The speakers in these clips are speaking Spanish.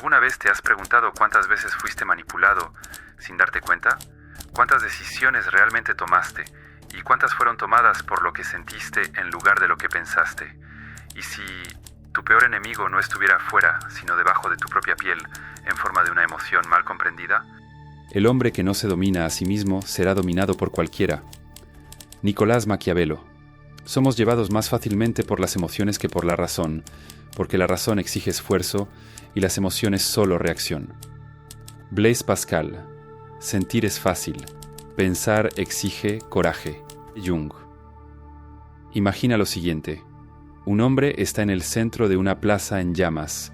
¿Alguna vez te has preguntado cuántas veces fuiste manipulado sin darte cuenta? ¿Cuántas decisiones realmente tomaste? ¿Y cuántas fueron tomadas por lo que sentiste en lugar de lo que pensaste? ¿Y si tu peor enemigo no estuviera afuera, sino debajo de tu propia piel, en forma de una emoción mal comprendida? El hombre que no se domina a sí mismo será dominado por cualquiera. Nicolás Maquiavelo. Somos llevados más fácilmente por las emociones que por la razón, porque la razón exige esfuerzo y las emociones solo reacción. Blaise Pascal. Sentir es fácil, pensar exige coraje. Jung. Imagina lo siguiente. Un hombre está en el centro de una plaza en llamas.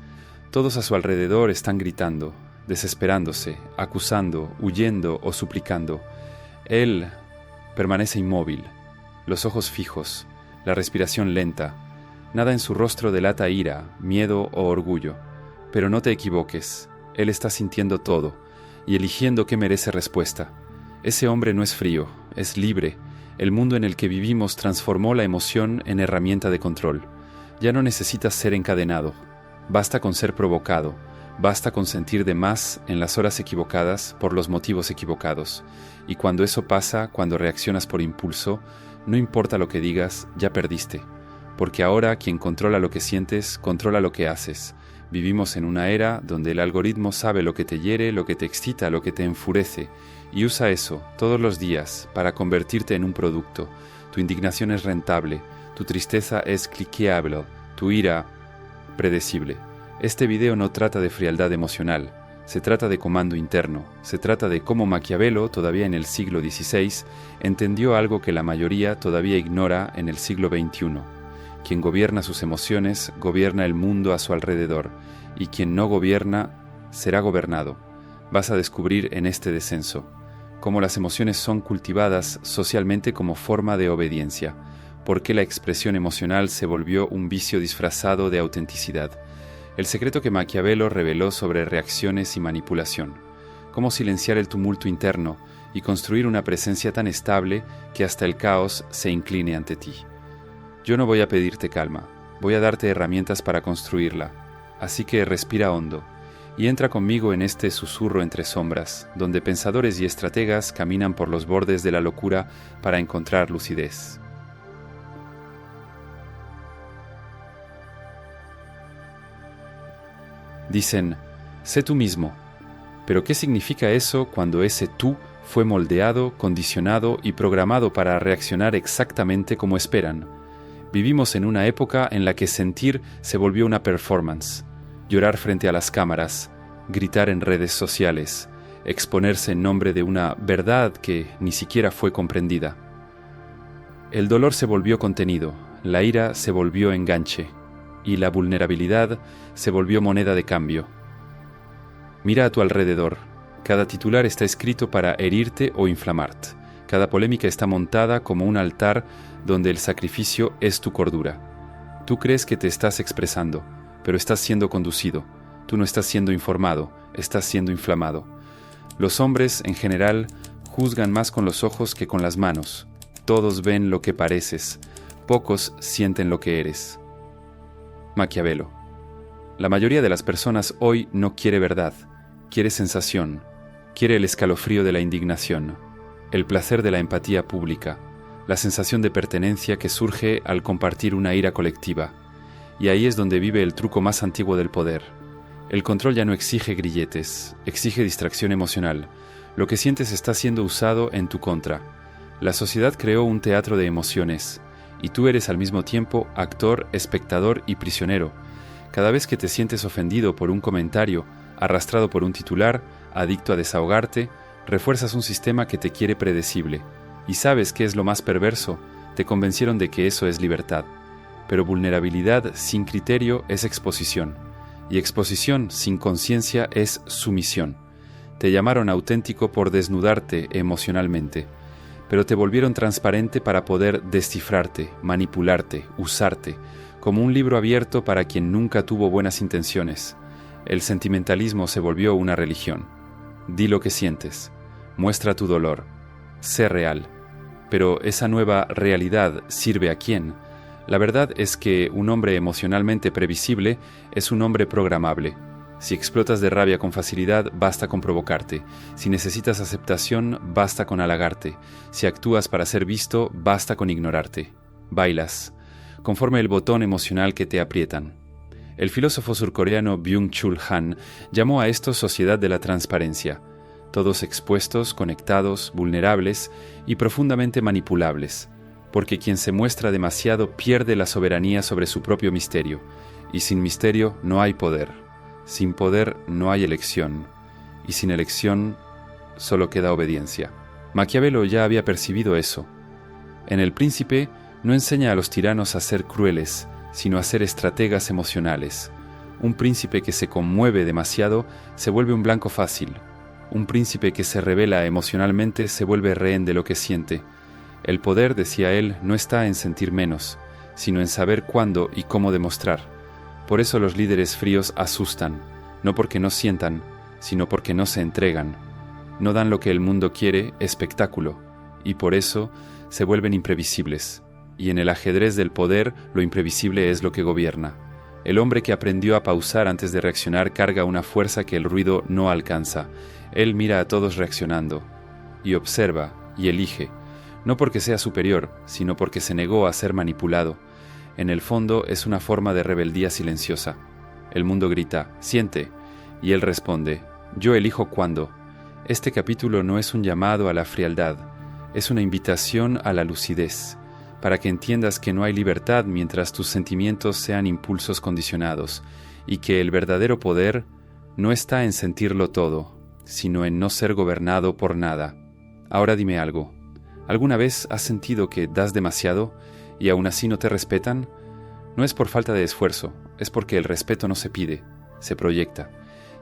Todos a su alrededor están gritando, desesperándose, acusando, huyendo o suplicando. Él permanece inmóvil, los ojos fijos, la respiración lenta. Nada en su rostro delata ira, miedo o orgullo. Pero no te equivoques, él está sintiendo todo y eligiendo qué merece respuesta. Ese hombre no es frío, es libre. El mundo en el que vivimos transformó la emoción en herramienta de control. Ya no necesitas ser encadenado. Basta con ser provocado. Basta con sentir de más en las horas equivocadas por los motivos equivocados. Y cuando eso pasa, cuando reaccionas por impulso, no importa lo que digas, ya perdiste. Porque ahora quien controla lo que sientes, controla lo que haces. Vivimos en una era donde el algoritmo sabe lo que te hiere, lo que te excita, lo que te enfurece, y usa eso todos los días para convertirte en un producto. Tu indignación es rentable, tu tristeza es cliqueable, tu ira predecible. Este video no trata de frialdad emocional, se trata de comando interno, se trata de cómo Maquiavelo, todavía en el siglo XVI, entendió algo que la mayoría todavía ignora en el siglo XXI. Quien gobierna sus emociones, gobierna el mundo a su alrededor, y quien no gobierna, será gobernado. Vas a descubrir en este descenso cómo las emociones son cultivadas socialmente como forma de obediencia, por qué la expresión emocional se volvió un vicio disfrazado de autenticidad, el secreto que Maquiavelo reveló sobre reacciones y manipulación, cómo silenciar el tumulto interno y construir una presencia tan estable que hasta el caos se incline ante ti. Yo no voy a pedirte calma, voy a darte herramientas para construirla, así que respira hondo y entra conmigo en este susurro entre sombras, donde pensadores y estrategas caminan por los bordes de la locura para encontrar lucidez. Dicen, sé tú mismo, pero ¿qué significa eso cuando ese tú fue moldeado, condicionado y programado para reaccionar exactamente como esperan? Vivimos en una época en la que sentir se volvió una performance. Llorar frente a las cámaras, gritar en redes sociales, exponerse en nombre de una verdad que ni siquiera fue comprendida. El dolor se volvió contenido, la ira se volvió enganche y la vulnerabilidad se volvió moneda de cambio. Mira a tu alrededor. Cada titular está escrito para herirte o inflamarte. Cada polémica está montada como un altar donde el sacrificio es tu cordura. Tú crees que te estás expresando, pero estás siendo conducido. Tú no estás siendo informado, estás siendo inflamado. Los hombres, en general, juzgan más con los ojos que con las manos. Todos ven lo que pareces, pocos sienten lo que eres. Maquiavelo. La mayoría de las personas hoy no quiere verdad, quiere sensación, quiere el escalofrío de la indignación, el placer de la empatía pública, la sensación de pertenencia que surge al compartir una ira colectiva. Y ahí es donde vive el truco más antiguo del poder. El control ya no exige grilletes, exige distracción emocional. Lo que sientes está siendo usado en tu contra. La sociedad creó un teatro de emociones, y tú eres al mismo tiempo actor, espectador y prisionero. Cada vez que te sientes ofendido por un comentario, arrastrado por un titular, adicto a desahogarte, refuerzas un sistema que te quiere predecible. ¿Y sabes qué es lo más perverso? Te convencieron de que eso es libertad. Pero vulnerabilidad sin criterio es exposición. Y exposición sin conciencia es sumisión. Te llamaron auténtico por desnudarte emocionalmente, pero te volvieron transparente para poder descifrarte, manipularte, usarte, como un libro abierto para quien nunca tuvo buenas intenciones. El sentimentalismo se volvió una religión. Di lo que sientes, muestra tu dolor, sé real. Pero esa nueva realidad ¿sirve a quién? La verdad es que un hombre emocionalmente previsible es un hombre programable. Si explotas de rabia con facilidad, basta con provocarte. Si necesitas aceptación, basta con halagarte. Si actúas para ser visto, basta con ignorarte. Bailas, conforme el botón emocional que te aprietan. El filósofo surcoreano Byung-Chul Han llamó a esto sociedad de la transparencia. Todos expuestos, conectados, vulnerables y profundamente manipulables, porque quien se muestra demasiado pierde la soberanía sobre su propio misterio, y sin misterio no hay poder, sin poder no hay elección, y sin elección solo queda obediencia. Maquiavelo ya había percibido eso. En El Príncipe no enseña a los tiranos a ser crueles, sino a ser estrategas emocionales. Un príncipe que se conmueve demasiado se vuelve un blanco fácil. Un príncipe que se revela emocionalmente se vuelve rehén de lo que siente. El poder, decía él, no está en sentir menos, sino en saber cuándo y cómo demostrar. Por eso los líderes fríos asustan, no porque no sientan, sino porque no se entregan. No dan lo que el mundo quiere, espectáculo, y por eso se vuelven imprevisibles. Y en el ajedrez del poder, lo imprevisible es lo que gobierna. El hombre que aprendió a pausar antes de reaccionar carga una fuerza que el ruido no alcanza. Él mira a todos reaccionando, y observa, y elige, no porque sea superior, sino porque se negó a ser manipulado. En el fondo es una forma de rebeldía silenciosa. El mundo grita, siente, y él responde, yo elijo cuándo. Este capítulo no es un llamado a la frialdad, es una invitación a la lucidez, para que entiendas que no hay libertad mientras tus sentimientos sean impulsos condicionados, y que el verdadero poder no está en sentirlo todo, sino en no ser gobernado por nada. Ahora dime algo. ¿Alguna vez has sentido que das demasiado y aún así no te respetan? No es por falta de esfuerzo, es porque el respeto no se pide, se proyecta.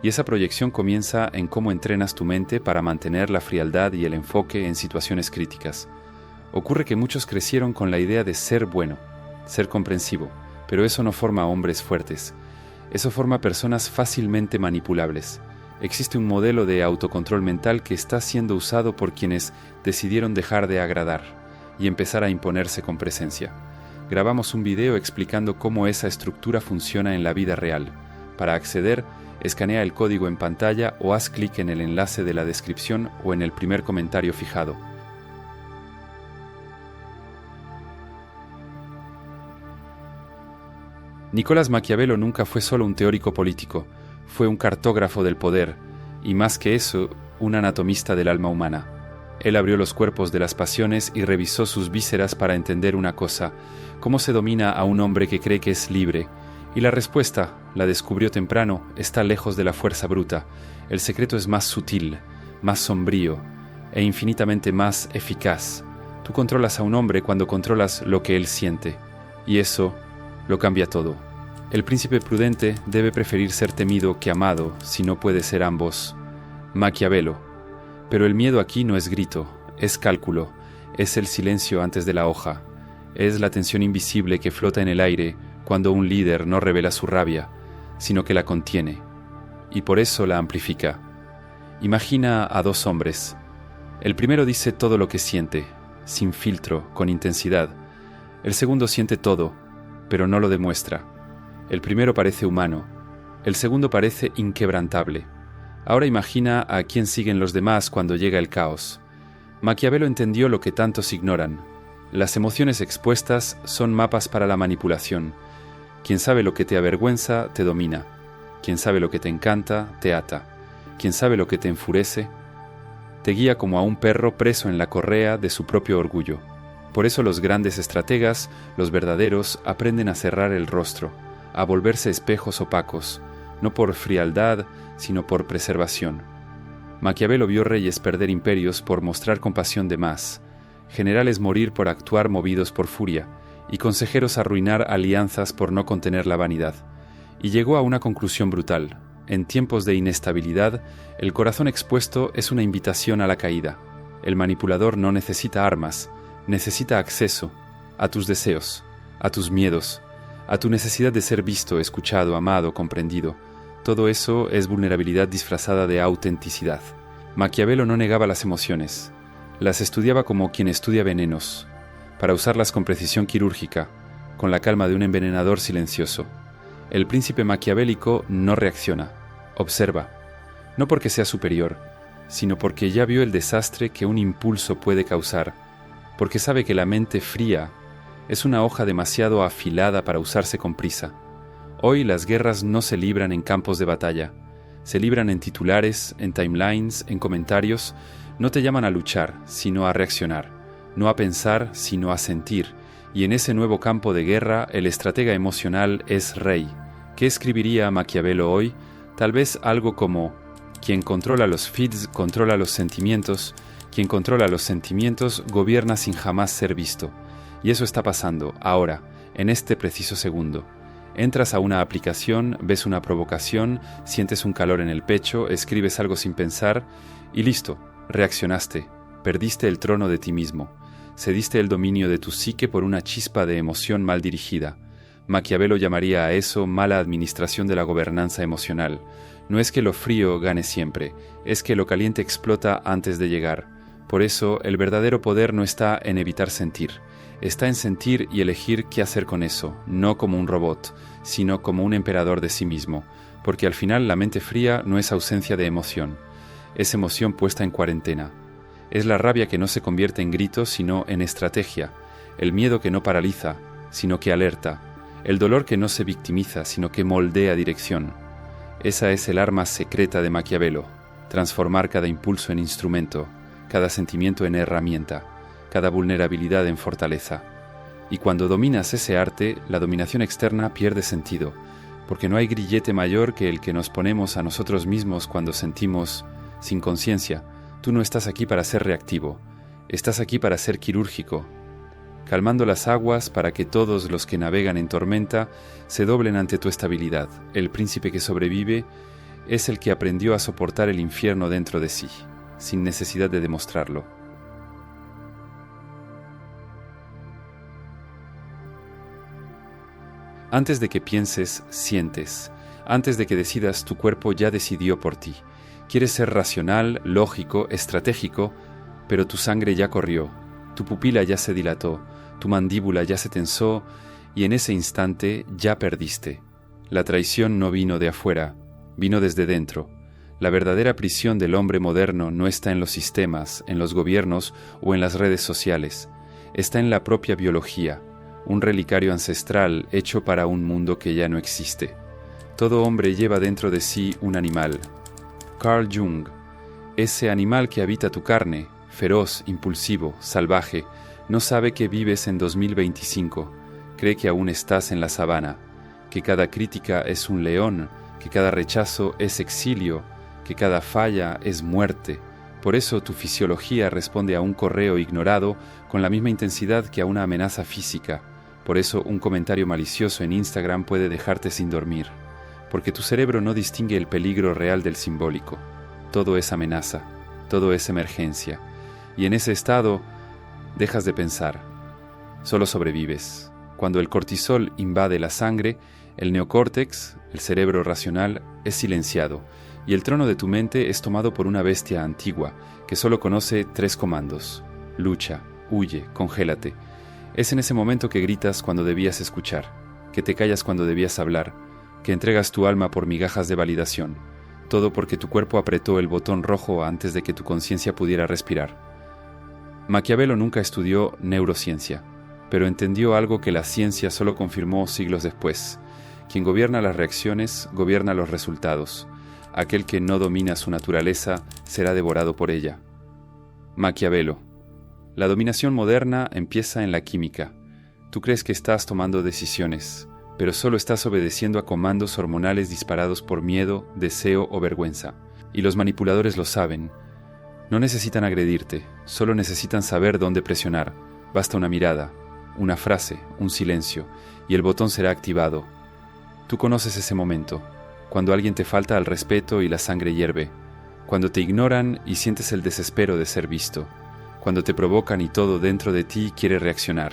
Y esa proyección comienza en cómo entrenas tu mente para mantener la frialdad y el enfoque en situaciones críticas. Ocurre que muchos crecieron con la idea de ser bueno, ser comprensivo, pero eso no forma hombres fuertes. Eso forma personas fácilmente manipulables. Existe un modelo de autocontrol mental que está siendo usado por quienes decidieron dejar de agradar y empezar a imponerse con presencia. Grabamos un video explicando cómo esa estructura funciona en la vida real. Para acceder, escanea el código en pantalla o haz clic en el enlace de la descripción o en el primer comentario fijado. Nicolás Maquiavelo nunca fue solo un teórico político, fue un cartógrafo del poder, y más que eso, un anatomista del alma humana. Él abrió los cuerpos de las pasiones y revisó sus vísceras para entender una cosa, cómo se domina a un hombre que cree que es libre. Y la respuesta, la descubrió temprano, está lejos de la fuerza bruta. El secreto es más sutil, más sombrío e infinitamente más eficaz. Tú controlas a un hombre cuando controlas lo que él siente, y eso lo cambia todo. El príncipe prudente debe preferir ser temido que amado si no puede ser ambos. Maquiavelo. Pero el miedo aquí no es grito, es cálculo, es el silencio antes de la hoja, es la tensión invisible que flota en el aire cuando un líder no revela su rabia, sino que la contiene, y por eso la amplifica. Imagina a dos hombres. El primero dice todo lo que siente, sin filtro, con intensidad. El segundo siente todo, pero no lo demuestra. El primero parece humano, el segundo parece inquebrantable. Ahora imagina a quién siguen los demás cuando llega el caos. Maquiavelo entendió lo que tantos ignoran. Las emociones expuestas son mapas para la manipulación. Quien sabe lo que te avergüenza, te domina. Quien sabe lo que te encanta, te ata. Quien sabe lo que te enfurece, te guía como a un perro preso en la correa de su propio orgullo. Por eso los grandes estrategas, los verdaderos, aprenden a cerrar el rostro, a volverse espejos opacos, no por frialdad, sino por preservación. Maquiavelo vio reyes perder imperios por mostrar compasión de más, generales morir por actuar movidos por furia, y consejeros arruinar alianzas por no contener la vanidad. Y llegó a una conclusión brutal. En tiempos de inestabilidad, el corazón expuesto es una invitación a la caída. El manipulador no necesita armas, necesita acceso a tus deseos, a tus miedos, a tu necesidad de ser visto, escuchado, amado, comprendido. Todo eso es vulnerabilidad disfrazada de autenticidad. Maquiavelo no negaba las emociones, las estudiaba como quien estudia venenos, para usarlas con precisión quirúrgica, con la calma de un envenenador silencioso. El príncipe maquiavélico no reacciona, Observa, no porque sea superior, sino porque ya vio el desastre que un impulso puede causar, porque sabe que la mente fría es una hoja demasiado afilada para usarse con prisa. Hoy las guerras no se libran en campos de batalla, se libran en titulares, en timelines, en comentarios. No te llaman a luchar, sino a reaccionar, no a pensar, sino a sentir, y en ese nuevo campo de guerra el estratega emocional es rey. ¿Qué escribiría Maquiavelo hoy? Tal vez algo como: quien controla los feeds controla los sentimientos, quien controla los sentimientos gobierna sin jamás ser visto. Y eso está pasando, ahora, en este preciso segundo. Entras a una aplicación, ves una provocación, sientes un calor en el pecho, escribes algo sin pensar, y listo, reaccionaste, perdiste el trono de ti mismo, cediste el dominio de tu psique por una chispa de emoción mal dirigida. Maquiavelo llamaría a eso mala administración de la gobernanza emocional. No es que lo frío gane siempre, es que lo caliente explota antes de llegar. Por eso, el verdadero poder no está en evitar sentir, está en sentir y elegir qué hacer con eso, no como un robot, sino como un emperador de sí mismo, porque al final la mente fría no es ausencia de emoción, es emoción puesta en cuarentena. Es la rabia que no se convierte en gritos, sino en estrategia, el miedo que no paraliza, sino que alerta, el dolor que no se victimiza, sino que moldea dirección. Esa es el arma secreta de Maquiavelo, transformar cada impulso en instrumento, cada sentimiento en herramienta, cada vulnerabilidad en fortaleza. Y cuando dominas ese arte, la dominación externa pierde sentido, porque no hay grillete mayor que el que nos ponemos a nosotros mismos cuando sentimos, sin conciencia: tú no estás aquí para ser reactivo, estás aquí para ser quirúrgico, calmando las aguas para que todos los que navegan en tormenta se doblen ante tu estabilidad. El príncipe que sobrevive es el que aprendió a soportar el infierno dentro de sí, sin necesidad de demostrarlo. Antes de que pienses, sientes. Antes de que decidas, tu cuerpo ya decidió por ti. Quieres ser racional, lógico, estratégico, pero tu sangre ya corrió, tu pupila ya se dilató, tu mandíbula ya se tensó y en ese instante ya perdiste. La traición no vino de afuera, vino desde dentro. La verdadera prisión del hombre moderno no está en los sistemas, en los gobiernos o en las redes sociales. Está en la propia biología, un relicario ancestral hecho para un mundo que ya no existe. Todo hombre lleva dentro de sí un animal. Carl Jung, ese animal que habita tu carne, feroz, impulsivo, salvaje, no sabe que vives en 2025, cree que aún estás en la sabana, que cada crítica es un león, que cada rechazo es exilio, que cada falla es muerte. Por eso tu fisiología responde a un correo ignorado con la misma intensidad que a una amenaza física. Por eso un comentario malicioso en Instagram puede dejarte sin dormir, porque tu cerebro no distingue el peligro real del simbólico. Todo es amenaza, todo es emergencia, y en ese estado dejas de pensar, solo sobrevives. Cuando el cortisol invade la sangre, el neocórtex, el cerebro racional, es silenciado, y el trono de tu mente es tomado por una bestia antigua que solo conoce 3 comandos: lucha, huye, congélate. Es en ese momento que gritas cuando debías escuchar, que te callas cuando debías hablar, que entregas tu alma por migajas de validación, todo porque tu cuerpo apretó el botón rojo antes de que tu conciencia pudiera respirar. Maquiavelo nunca estudió neurociencia, pero entendió algo que la ciencia solo confirmó siglos después: quien gobierna las reacciones, gobierna los resultados. Aquel que no domina su naturaleza será devorado por ella. Maquiavelo. La dominación moderna empieza en la química. Tú crees que estás tomando decisiones, pero solo estás obedeciendo a comandos hormonales disparados por miedo, deseo o vergüenza. Y los manipuladores lo saben. No necesitan agredirte, solo necesitan saber dónde presionar. Basta una mirada, una frase, un silencio, y el botón será activado. Tú conoces ese momento, cuando alguien te falta al respeto y la sangre hierve, cuando te ignoran y sientes el desespero de ser visto, cuando te provocan y todo dentro de ti quiere reaccionar,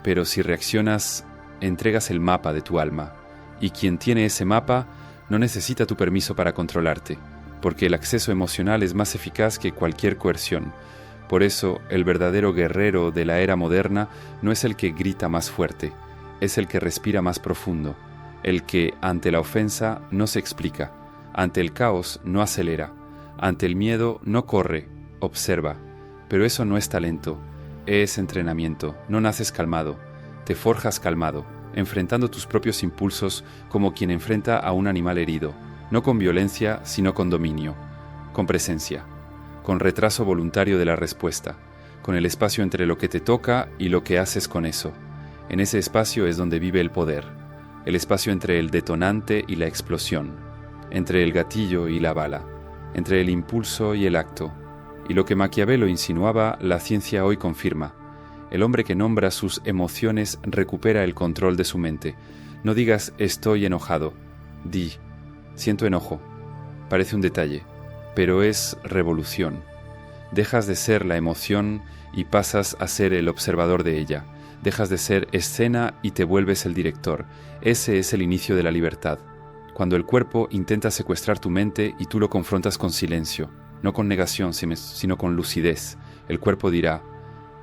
pero si reaccionas, entregas el mapa de tu alma, y quien tiene ese mapa no necesita tu permiso para controlarte, porque el acceso emocional es más eficaz que cualquier coerción. Por eso, el verdadero guerrero de la era moderna no es el que grita más fuerte, es el que respira más profundo, el que, ante la ofensa, no se explica, Ante el caos no acelera, ante el miedo no corre, observa. Pero eso no es talento, es entrenamiento. No naces calmado, te forjas calmado, enfrentando tus propios impulsos como quien enfrenta a un animal herido, no con violencia, sino con dominio, con presencia, con retraso voluntario de la respuesta, con el espacio entre lo que te toca y lo que haces con eso. En ese espacio es donde vive el poder, el espacio entre el detonante y la explosión, entre el gatillo y la bala, entre el impulso y el acto. Y lo que Maquiavelo insinuaba, la ciencia hoy confirma. El hombre que nombra sus emociones recupera el control de su mente. No digas estoy enojado, di siento enojo. Parece un detalle, pero es revolución. Dejas de ser la emoción y pasas a ser el observador de ella. Dejas de ser escena y te vuelves el director. Ese es el inicio de la libertad. Cuando el cuerpo intenta secuestrar tu mente y tú lo confrontas con silencio, no con negación, sino con lucidez. El cuerpo dirá,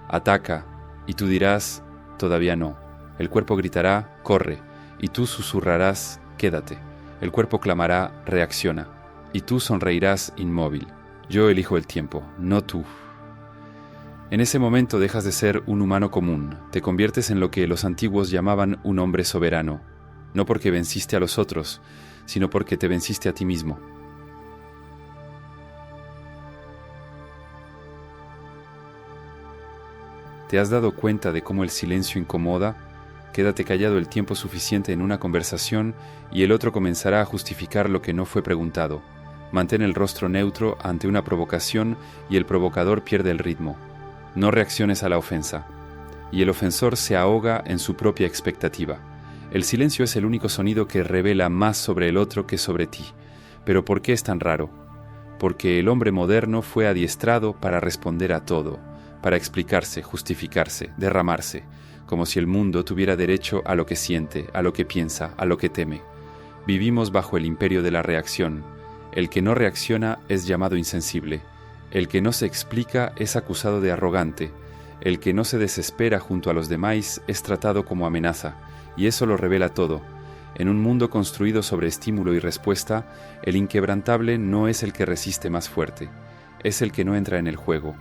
ataca, y tú dirás, todavía no. El cuerpo gritará, corre, y tú susurrarás, quédate. El cuerpo clamará, reacciona, y tú sonreirás inmóvil. Yo elijo el tiempo, no tú. En ese momento dejas de ser un humano común, te conviertes en lo que los antiguos llamaban un hombre soberano, no porque venciste a los otros, sino porque te venciste a ti mismo. ¿Te has dado cuenta de cómo el silencio incomoda? Quédate callado el tiempo suficiente en una conversación y el otro comenzará a justificar lo que no fue preguntado. Mantén el rostro neutro ante una provocación y el provocador pierde el ritmo. No reacciones a la ofensa. Y el ofensor se ahoga en su propia expectativa. El silencio es el único sonido que revela más sobre el otro que sobre ti. ¿Pero por qué es tan raro? Porque el hombre moderno fue adiestrado para responder a todo, para explicarse, justificarse, derramarse, como si el mundo tuviera derecho a lo que siente, a lo que piensa, a lo que teme. Vivimos bajo el imperio de la reacción. El que no reacciona es llamado insensible. El que no se explica es acusado de arrogante. El que no se desespera junto a los demás es tratado como amenaza, y eso lo revela todo. En un mundo construido sobre estímulo y respuesta, el inquebrantable no es el que resiste más fuerte, es el que no entra en el juego.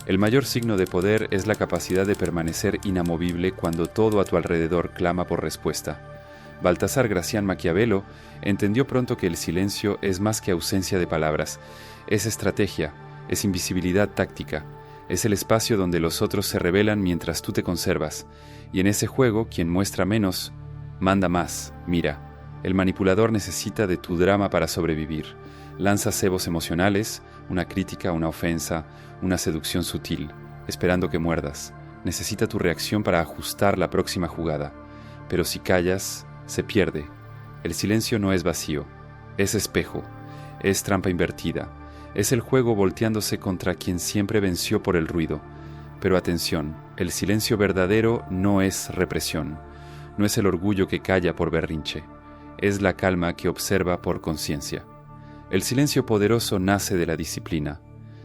El mayor signo de poder es la capacidad de permanecer inamovible cuando todo a tu alrededor clama por respuesta. Baltasar Gracián Maquiavelo entendió pronto que el silencio es más que ausencia de palabras, es estrategia, es invisibilidad táctica, es el espacio donde los otros se rebelan mientras tú te conservas, y en ese juego quien muestra menos, manda más. Mira, el manipulador necesita de tu drama para sobrevivir. Lanza cebos emocionales, una crítica, una ofensa, una seducción sutil, esperando que muerdas. Necesita tu reacción para ajustar la próxima jugada. Pero si callas, se pierde. El silencio no es vacío, es espejo, es trampa invertida, es el juego volteándose contra quien siempre venció por el ruido. Pero atención, el silencio verdadero no es represión, no es el orgullo que calla por berrinche, es la calma que observa por conciencia. El silencio poderoso nace de la disciplina,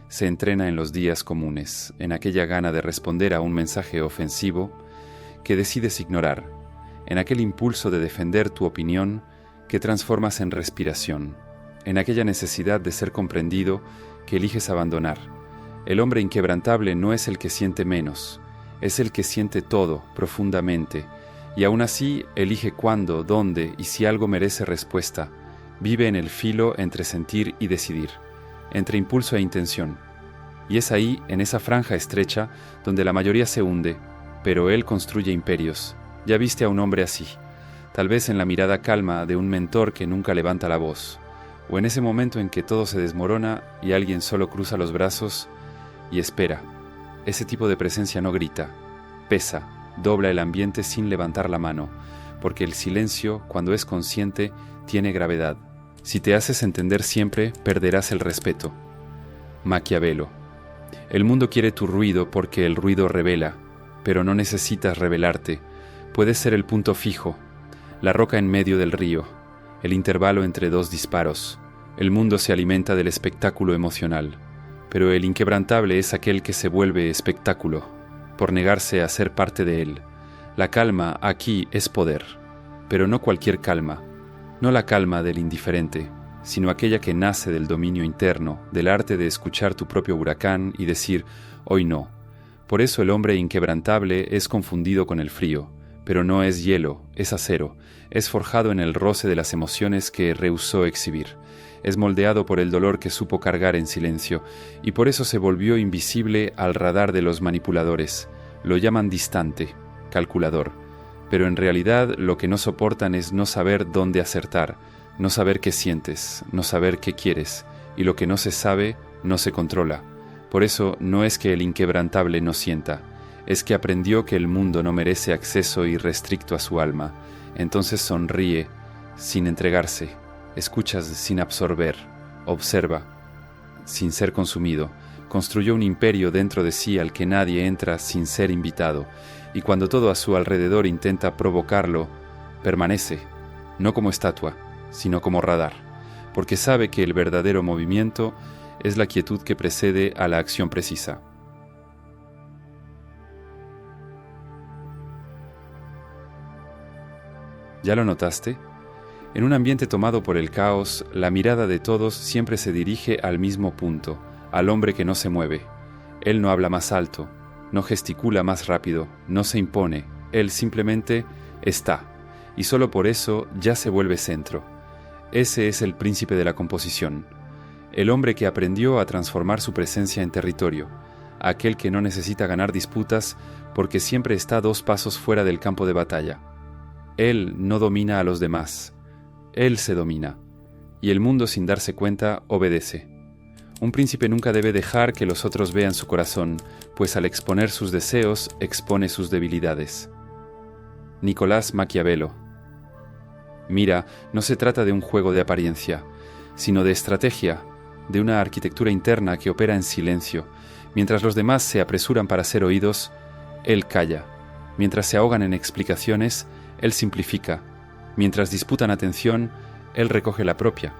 se entrena en los días comunes, en aquella gana de responder a un mensaje ofensivo que decides ignorar, en aquel impulso de defender tu opinión que transformas en respiración, en aquella necesidad de ser comprendido que eliges abandonar. El hombre inquebrantable no es el que siente menos, es el que siente todo profundamente, y aún así elige cuándo, dónde y si algo merece respuesta. Vive en el filo entre sentir y decidir, entre impulso e intención. Y es ahí, en esa franja estrecha, donde la mayoría se hunde, pero él construye imperios. Ya viste a un hombre así, tal vez en la mirada calma de un mentor que nunca levanta la voz, o en ese momento en que todo se desmorona y alguien solo cruza los brazos y espera. Ese tipo de presencia no grita, pesa, dobla el ambiente sin levantar la mano, porque el silencio, cuando es consciente, tiene gravedad. Si te haces entender siempre, perderás el respeto. Maquiavelo. El mundo quiere tu ruido porque el ruido revela, pero no necesitas revelarte. Puedes ser el punto fijo, la roca en medio del río, el intervalo entre dos disparos. El mundo se alimenta del espectáculo emocional, pero el inquebrantable es aquel que se vuelve espectáculo, por negarse a ser parte de él. La calma aquí es poder, pero no cualquier calma. No la calma del indiferente, sino aquella que nace del dominio interno, del arte de escuchar tu propio huracán y decir, hoy no. Por eso el hombre inquebrantable es confundido con el frío, pero no es hielo, es acero, es forjado en el roce de las emociones que rehusó exhibir, es moldeado por el dolor que supo cargar en silencio, y por eso se volvió invisible al radar de los manipuladores. Lo llaman distante, calculador, pero en realidad lo que no soportan es no saber dónde acertar, no saber qué sientes, no saber qué quieres, y lo que no se sabe no se controla. Por eso no es que el inquebrantable no sienta, es que aprendió que el mundo no merece acceso irrestricto a su alma. Entonces sonríe sin entregarse, escuchas sin absorber, observa sin ser consumido. Construyó un imperio dentro de sí al que nadie entra sin ser invitado, y cuando todo a su alrededor intenta provocarlo, permanece, no como estatua, sino como radar, porque sabe que el verdadero movimiento es la quietud que precede a la acción precisa. ¿Ya lo notaste? En un ambiente tomado por el caos, la mirada de todos siempre se dirige al mismo punto, al hombre que no se mueve. Él no habla más alto, no gesticula más rápido, no se impone, él simplemente está, y solo por eso ya se vuelve centro. Ese es el príncipe de la composición, el hombre que aprendió a transformar su presencia en territorio, aquel que no necesita ganar disputas porque siempre está 2 pasos fuera del campo de batalla. Él no domina a los demás, él se domina, y el mundo sin darse cuenta obedece. Un príncipe nunca debe dejar que los otros vean su corazón, pues al exponer sus deseos expone sus debilidades. Nicolás Maquiavelo. Mira, no se trata de un juego de apariencia, sino de estrategia, de una arquitectura interna que opera en silencio. Mientras los demás se apresuran para ser oídos, él calla. Mientras se ahogan en explicaciones, él simplifica. Mientras disputan atención, él recoge la propia,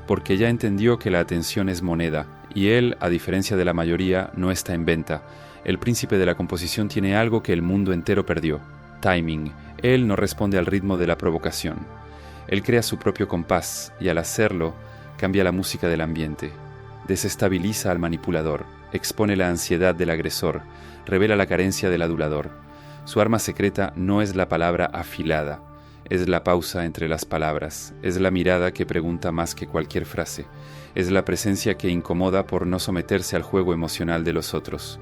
porque ya entendió que la atención es moneda, y él, a diferencia de la mayoría, no está en venta. El príncipe de la composición tiene algo que el mundo entero perdió: timing. Él no responde al ritmo de la provocación. Él crea su propio compás, y al hacerlo, cambia la música del ambiente. Desestabiliza al manipulador, expone la ansiedad del agresor, revela la carencia del adulador. Su arma secreta no es la palabra afilada, es la pausa entre las palabras, es la mirada que pregunta más que cualquier frase, es la presencia que incomoda por no someterse al juego emocional de los otros.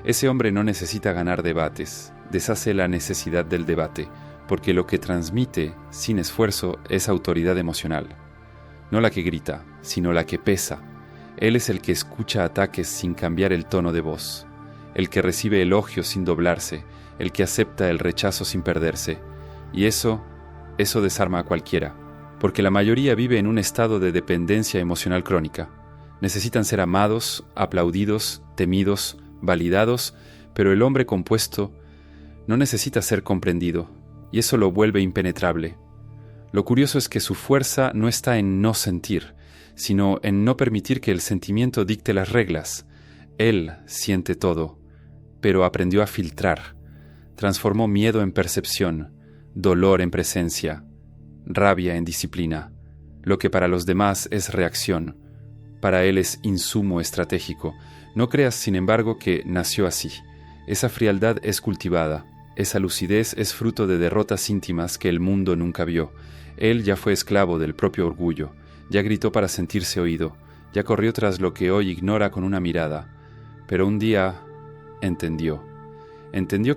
Ese hombre no necesita ganar debates, deshace la necesidad del debate, porque lo que transmite, sin esfuerzo, es autoridad emocional. No la que grita, sino la que pesa. Él es el que escucha ataques sin cambiar el tono de voz, el que recibe elogios sin doblarse, el que acepta el rechazo sin perderse. Y eso desarma a cualquiera, porque la mayoría vive en un estado de dependencia emocional crónica. Necesitan ser amados, aplaudidos, temidos, validados, pero el hombre compuesto no necesita ser comprendido, y eso lo vuelve impenetrable. Lo curioso es que su fuerza no está en no sentir, sino en no permitir que el sentimiento dicte las reglas. Él siente todo, pero aprendió a filtrar. Transformó miedo en percepción, dolor en presencia, rabia en disciplina. Lo que para los demás es reacción, para él es insumo estratégico. No creas, sin embargo, que nació así. Esa frialdad es cultivada, esa lucidez es fruto de derrotas íntimas que el mundo nunca vio. Él ya fue esclavo del propio orgullo, ya gritó para sentirse oído, ya corrió tras lo que hoy ignora con una mirada. Pero un día entendió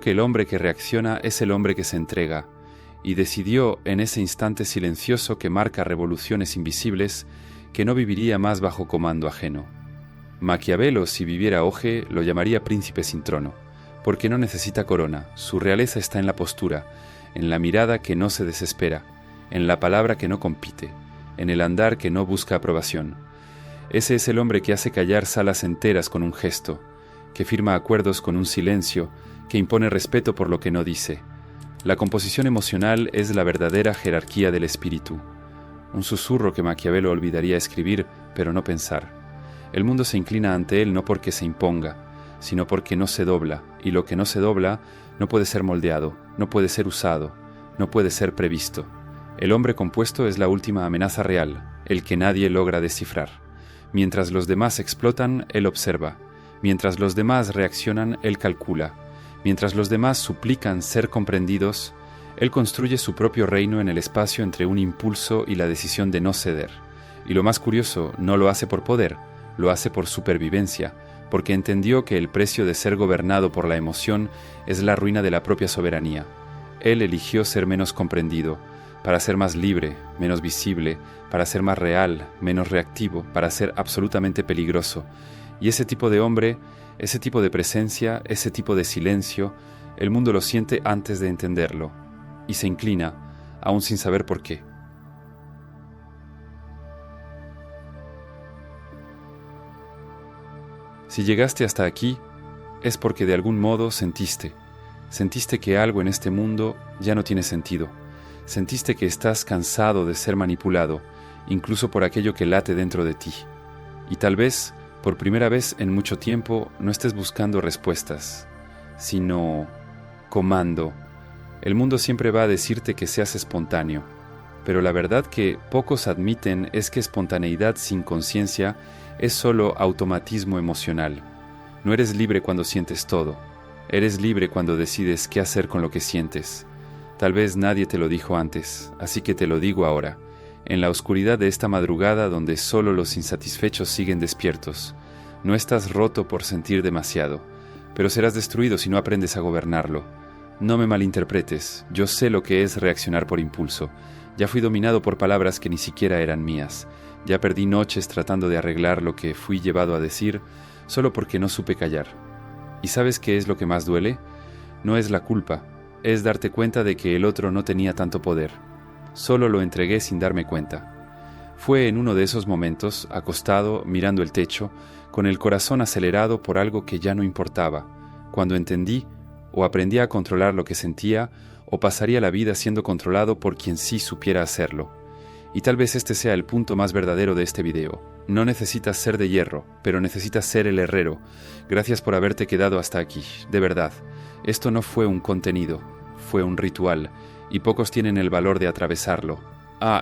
que el hombre que reacciona es el hombre que se entrega, y decidió en ese instante silencioso que marca revoluciones invisibles que no viviría más bajo comando ajeno. Maquiavelo, si viviera hoje, lo llamaría príncipe sin trono, porque no necesita corona, su realeza está en la postura, en la mirada que no se desespera, en la palabra que no compite, en el andar que no busca aprobación. Ese es el hombre que hace callar salas enteras con un gesto, que firma acuerdos con un silencio, que impone respeto por lo que no dice. La composición emocional es la verdadera jerarquía del espíritu, un susurro que Maquiavelo olvidaría escribir, pero no pensar. El mundo se inclina ante él no porque se imponga, sino porque no se dobla, y lo que no se dobla no puede ser moldeado, no puede ser usado, no puede ser previsto. El hombre compuesto es la última amenaza real, el que nadie logra descifrar. Mientras los demás explotan, él observa. Mientras los demás reaccionan, él calcula. Mientras los demás suplican ser comprendidos, él construye su propio reino en el espacio entre un impulso y la decisión de no ceder. Y lo más curioso, no lo hace por poder, lo hace por supervivencia, porque entendió que el precio de ser gobernado por la emoción es la ruina de la propia soberanía. Él eligió ser menos comprendido, para ser más libre, menos visible, para ser más real, menos reactivo, para ser absolutamente peligroso. Y ese tipo de hombre, ese tipo de presencia, ese tipo de silencio, el mundo lo siente antes de entenderlo, y se inclina, aún sin saber por qué. Si llegaste hasta aquí, es porque de algún modo sentiste que algo en este mundo ya no tiene sentido. Sentiste que estás cansado de ser manipulado, incluso por aquello que late dentro de ti. Y tal vez, por primera vez en mucho tiempo, no estés buscando respuestas, sino comando. El mundo siempre va a decirte que seas espontáneo, pero la verdad que pocos admiten es que espontaneidad sin conciencia es solo automatismo emocional. No eres libre cuando sientes todo. Eres libre cuando decides qué hacer con lo que sientes. Tal vez nadie te lo dijo antes, así que te lo digo ahora. En la oscuridad de esta madrugada donde solo los insatisfechos siguen despiertos, no estás roto por sentir demasiado, pero serás destruido si no aprendes a gobernarlo. No me malinterpretes, yo sé lo que es reaccionar por impulso. Ya fui dominado por palabras que ni siquiera eran mías. Ya perdí noches tratando de arreglar lo que fui llevado a decir solo porque no supe callar. ¿Y sabes qué es lo que más duele? No es la culpa, es darte cuenta de que el otro no tenía tanto poder. Solo lo entregué sin darme cuenta. Fue en uno de esos momentos, acostado, mirando el techo, con el corazón acelerado por algo que ya no importaba, cuando entendí o aprendí a controlar lo que sentía o pasaría la vida siendo controlado por quien sí supiera hacerlo. Y tal vez este sea el punto más verdadero de este video. No necesitas ser de hierro, pero necesitas ser el herrero. Gracias por haberte quedado hasta aquí, de verdad. Esto no fue un contenido, fue un ritual, y pocos tienen el valor de atravesarlo.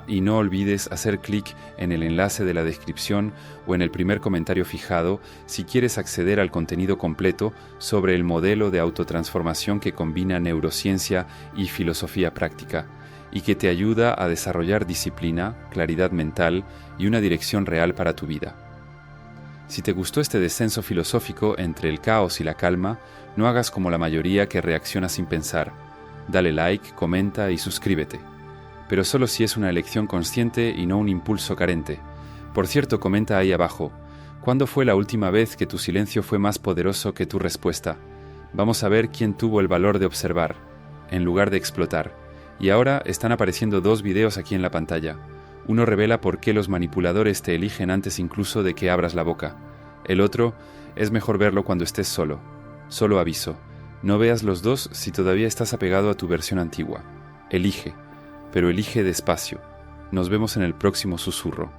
Y no olvides hacer clic en el enlace de la descripción o en el primer comentario fijado si quieres acceder al contenido completo sobre el modelo de autotransformación que combina neurociencia y filosofía práctica, y que te ayuda a desarrollar disciplina, claridad mental y una dirección real para tu vida. Si te gustó este descenso filosófico entre el caos y la calma, no hagas como la mayoría que reacciona sin pensar. Dale like, comenta y suscríbete. Pero solo si es una elección consciente y no un impulso carente. Por cierto, comenta ahí abajo, ¿cuándo fue la última vez que tu silencio fue más poderoso que tu respuesta? Vamos a ver quién tuvo el valor de observar, en lugar de explotar. Y ahora están apareciendo 2 videos aquí en la pantalla. Uno revela por qué los manipuladores te eligen antes incluso de que abras la boca. El otro, es mejor verlo cuando estés solo. Solo aviso, no veas los dos si todavía estás apegado a tu versión antigua. Elige, pero elige despacio. Nos vemos en el próximo susurro.